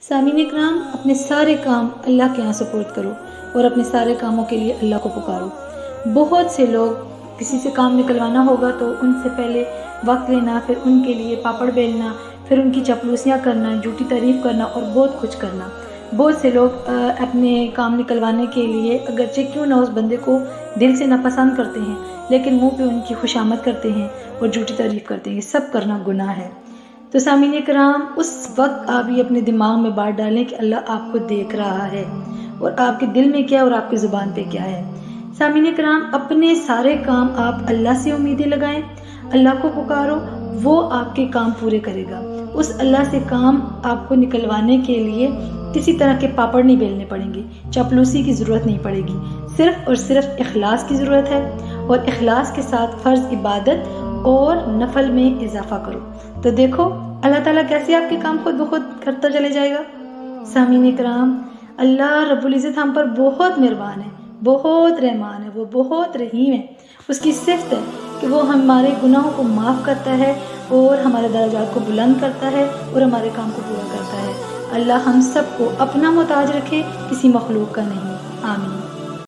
سامعین اکرام، اپنے سارے کام اللہ کے یہاں سپرد کرو اور اپنے سارے کاموں کے لیے اللہ کو پکارو۔ بہت سے لوگ کسی سے کام نکلوانا ہوگا تو ان سے پہلے وقت لینا، پھر ان کے لیے پاپڑ بیلنا، پھر ان کی چپلوسیاں کرنا، جھوٹی تعریف کرنا اور بہت کچھ کرنا۔ بہت سے لوگ اپنے کام نکلوانے کے لیے اگرچہ کیوں نہ اس بندے کو دل سے ناپسند کرتے ہیں، لیکن منہ پہ ان کی خوشامد کرتے ہیں اور جھوٹی تعریف کرتے ہیں۔ یہ سب کرنا گناہ ہے۔ تو سامعین کرام، اس وقت آپ یہ اپنے دماغ میں بات ڈالیں کہ اللہ آپ کو دیکھ رہا ہے اور آپ کے دل میں کیا اور آپ کی زبان پہ کیا ہے۔ سامعین کرام، اپنے سارے کام آپ اللہ سے امیدیں لگائیں، اللہ کو پکارو، وہ آپ کے کام پورے کرے گا۔ اس اللہ سے کام آپ کو نکلوانے کے لیے کسی طرح کے پاپڑ نہیں بیلنے پڑیں گے، چپلوسی کی ضرورت نہیں پڑے گی، صرف اور صرف اخلاص کی ضرورت ہے، اور اخلاص کے ساتھ فرض عبادت اور نفل میں اضافہ کرو تو دیکھو اللہ تعالیٰ کیسے آپ کے کام خود بخود کرتا چلے جائے گا۔ سامعین کرام، اللہ رب العزت ہم پر بہت مہربان ہے، بہت رحمان ہے، وہ بہت رحیم ہے۔ اس کی صفت ہے کہ وہ ہمارے گناہوں کو معاف کرتا ہے اور ہمارے درجات کو بلند کرتا ہے اور ہمارے کام کو پورا کرتا ہے۔ اللہ ہم سب کو اپنا محتاج رکھے، کسی مخلوق کا نہیں۔ آمین۔